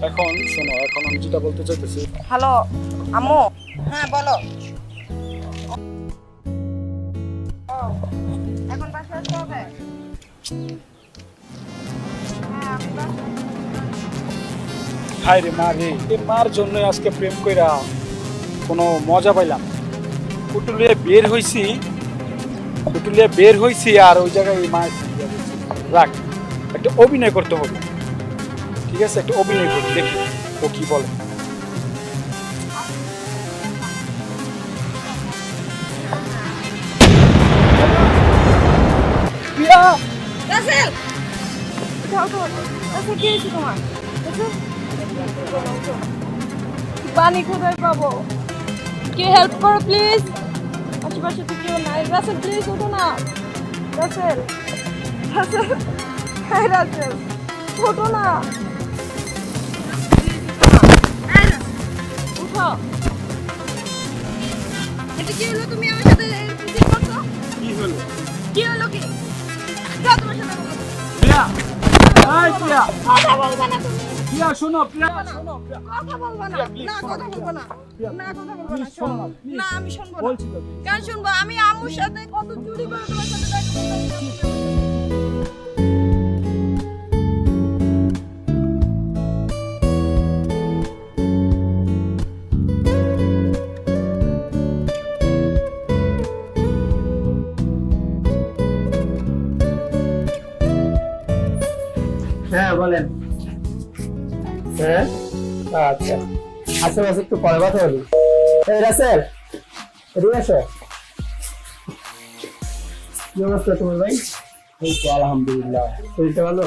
এখন শোনো, এখন আমি যেটা বলতে চাইতেছি, হ্যালো আম্মু। হ্যাঁ বলো। এখন বাসায় আসতে হবে? হ্যাঁ আমি বাসায়। হায় রে মা রে, এই মার জন্য আজকে প্রেম কইরা কোনো মজা পাইলাম। পুটুলিয়ে বের হইছি আর ওই জায়গায় এই মা রাখ, একটা অভিনয় করতে হবে। ঠিক আছে, একটা অভিনয় করি, দেখি ও কি বলে। প্রিয়া, রাসেল উঠো উঠো উঠো। রাসেল কি হয়েছে তোমার? রাসেল পানি কোথায় পাবো? কি হেল্প করো প্লিজ। আশেপাশে তো কেউ নাই। রাসেল প্লিজ ওঠো না। রাসেল রাসেল হ্যাঁ রাসেল ওঠো না। উঠো। এটা কি হলো? তুমি আমার সাথে এরকম কি করছো? কি হলো? কি হলো কি? যাও তোমার সাথে কথা বলবো। প্রিয়া, হাই প্রিয়া, কথা বলবা না তুমি। প্রিয়া শোনো, প্রিয়া শোনো, প্রিয়া কথা বলবা না। please, না শোনো, কথা বলবা না। প্রিয়া, না কথা বলবা না। please, শোনো না, please। না আমি শুনবো না। বলছি তো, কেন শুনবো? আমি আম্মুর সাথে কত চুরি করে তোমার সাথে দেখা করতে। হ্যাঁ বলেন। হ্যাঁ আচ্ছা, আশেপাশে একটু পরে কথা বলি। এই রাসেল, এদিকে আসো। কি অবস্থা তোমার ভাই? এই তো আলহামদুলিল্লাহ। শরীরটা ভালো?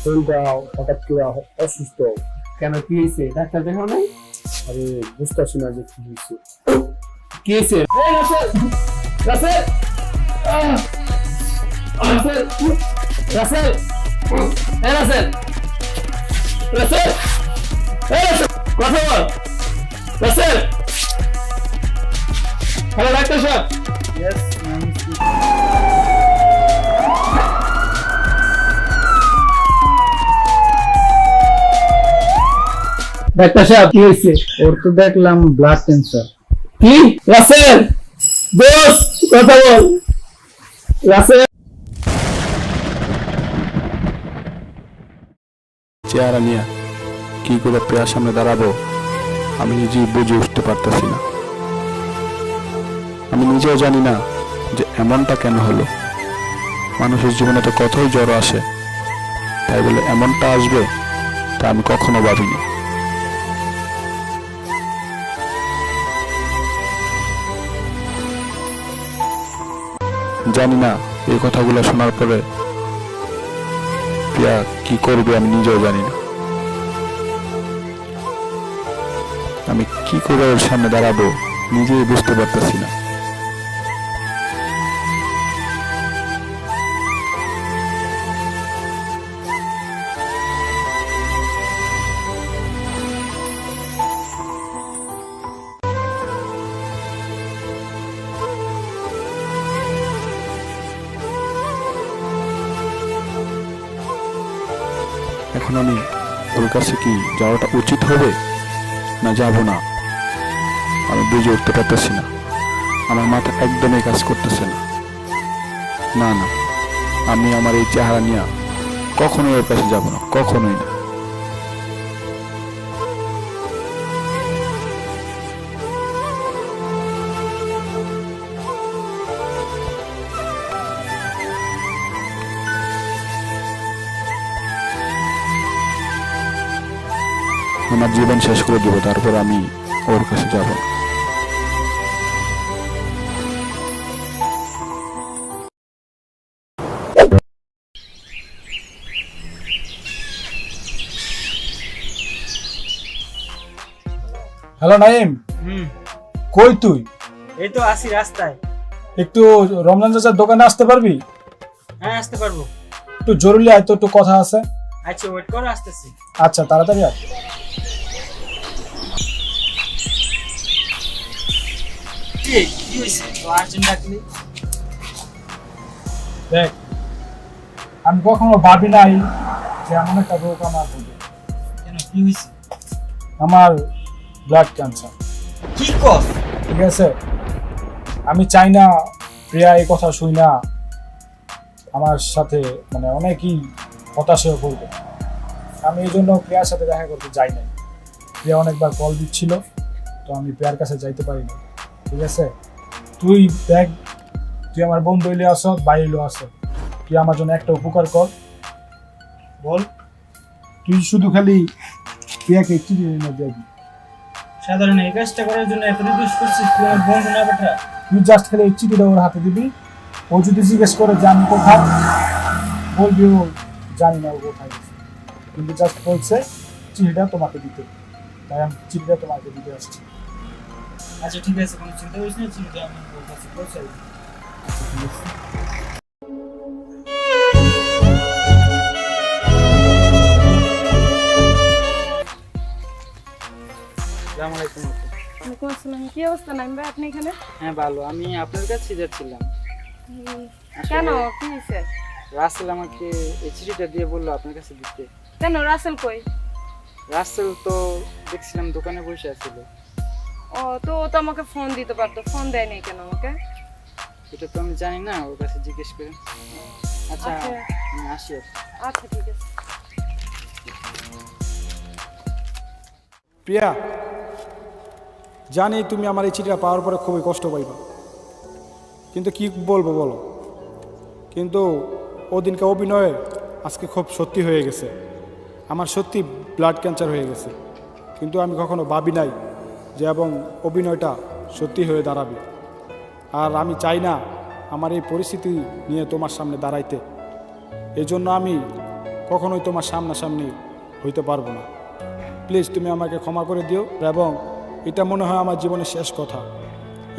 শরীরটা হঠাৎ করে অসুস্থ। কেন, কি হয়েছে? ডাক্তার দেখাও নাই? আরে বুঝতেছি না যে কি হয়েছে। কি হয়েছে? এই রাসেল, রাসেল, রাসেল, রাসেল, এই রাসেল, রাসেল, এই রাসেল, কথা বল। রাসেল, হ্যালো ডাক্তার সাহেব। ইয়েস ডাক্তার সাহেব, কি হয়েছে? ওর তো দেখলাম ব্লাড ক্যান্সার। কি? রাসেল দোস্ত, কথা বল। রাসেল, চেহারা নিয়ে কি করে প্রিয়ার সামনে দাঁড়াবো আমি নিজেই বুঝে উঠতে পারতেছি না। আমি নিজেও জানি না যে এমনটা কেন হলো। মানুষের জীবনে তো কতই জ্বর আসে, তাই বলে এমনটা আসবে তা আমি কখনো ভাবিনি। জানি না এই কথাগুলো শোনার পরে প্রিয়া কি করবে আমি নিজেও জানি না। আমি কি করে ওর সামনে দাঁড়াবো নিজেই বুঝতে পারতেছি না। এখন আমি ওর কাছে কি যাওয়াটা উচিত হবে না যাব না আমি বুঝে উঠতে পারতেছি না। আমার মাথা একদমই কাজ করতেছে না। না না, আমি আমার এই চেহারা নিয়ে কখনোই ওর কাছে যাব না, কখনোই না। আমার জীবন শেষ করে দেবো, তারপর আমি ওর কাছে যাব না। হ্যালো নাইম, কই তুই? এই তো আসি রাস্তায়। একটু রমজান চাচার দোকানে আসতে পারবি? হ্যাঁ আসতে পারবো। একটু জরুরি আয় তো, একটু কথা আছে। আচ্ছা ওয়েট করো, আসতেছি। আচ্ছা তাড়াতাড়ি আয়। কি হয়েছে তো আর্জেন্ট ডাকলি? দেখ, আমি কখনো ভাবি নাই যে এমন একটা রোগ আমার হবে। কেন কি হয়েছে? আমার ব্লাড ক্যান্সার। কি কস? ঠিক আছে, আমি চাই না প্রিয়া এই কথা শুই না আমার সাথে মানে অনেকই হতাশ হয়ে পড়বে। আমি এই জন্য প্রিয়ার সাথে দেখা করতে যাই নাই। প্রিয়া অনেকবার কল দিচ্ছিল, তো আমি প্রিয়ার কাছে যাইতে পারি না। ঠিক আছে, তুই দেখ, তুই আমার বন্ধু হইলে আস, ভাই হইলেও আস, তুই আমার জন্য একটা উপকার কর। বল, তুই শুধু খালি প্রিয়াকে চিঠি এনে দিবি। সাধারণ এই কাজটা করার জন্য এত রিকোয়েস্ট করছিস, তুই আমার বন্ধু না বেটা? তুই জাস্ট খালি এই চিঠিটা ওর হাতে দিবি। ও যদি জিজ্ঞেস করে যে আমি কোথায়, বলবি ও জানি না ও কোথায় গেছে, কিন্তু জাস্ট বলছে চিঠিটা তোমাকে দিতে, তাই আমি চিঠিটা তোমাকে দিতে আসছি। আচ্ছা ঠিক আছে, কোনো চিন্তা করিস না, চিন্তা আমি ওর কাছে পৌঁছাই দিই। আসসালামু আলাইকুম আপু। ওয়ালাইকুম আসসালাম। কি অবস্থা নাইম ভাই, আপনি এখানে? হ্যাঁ ভালো, আমি আপনার কাছে যাচ্ছিলাম। কেন, কি হয়েছে? রাসেল আমাকে এই চিঠিটা দিয়ে বললো আপনার কাছে দিতে। কেন, রাসেল কই? রাসেল তো দেখছিলাম দোকানে বসে আছিল। ও তো, ও তো আমাকে ফোন দিতে পারতো, ফোন দেয়নি কেন আমাকে? এটা তো আমি জানি না, ওর কাছে জিজ্ঞেস করে। আচ্ছা আচ্ছা। আমি আসি আর কি। আচ্ছা ঠিক আছে। প্রিয়া, জানি তুমি আমার এই চিঠিটা পাওয়ার পরে খুবই কষ্ট পাইবা, কিন্তু কি বলবো বলো। কিন্তু ওদিনকে অভিনয়ে আজকে খুব সত্যি হয়ে গেছে। আমার সত্যি ব্লাড ক্যান্সার হয়ে গেছে, কিন্তু আমি কখনো ভাবি নাই যে এবং অভিনয়টা সত্যি হয়ে দাঁড়াবে। আর আমি চাই না আমার এই পরিস্থিতি নিয়ে তোমার সামনে দাঁড়াইতে, এই জন্য আমি কখনোই তোমার সামনাসামনি হইতে পারবো না। প্লিজ তুমি আমাকে ক্ষমা করে দিও, এবং এটা মনে হয় আমার জীবনের শেষ কথা,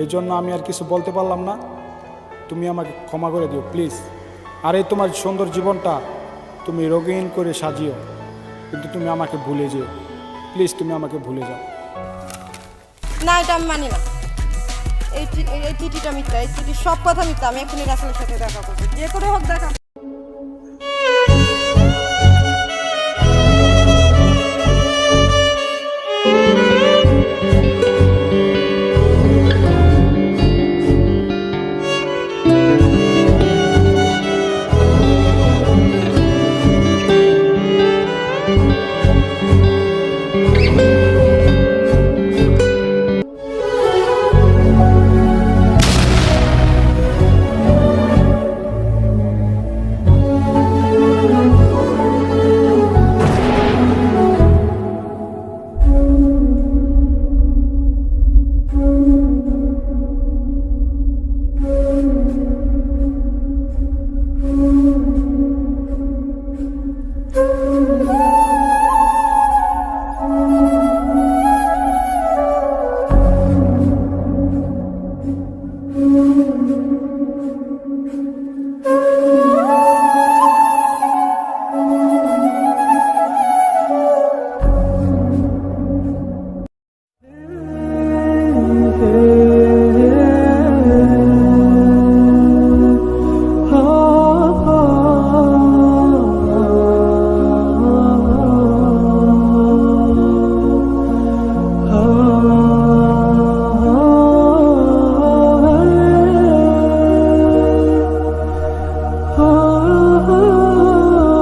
এই জন্য আমি আর কিছু বলতে পারলাম না। তুমি আমাকে ক্ষমা করে দিও প্লিজ। আর এই তোমার সুন্দর জীবনটা তুমি রঙিন করে সাজিও, কিন্তু তুমি আমাকে ভুলে যেও প্লিজ, তুমি আমাকে ভুলে যাও। না, এটা আমি মানি না। এই চিঠিটা মিথ্যা, এই চিঠির সব কথা মিথ্যা। আমি এখনই রাসেলের সাথে দেখা করবো, যে করে হোক দেখা।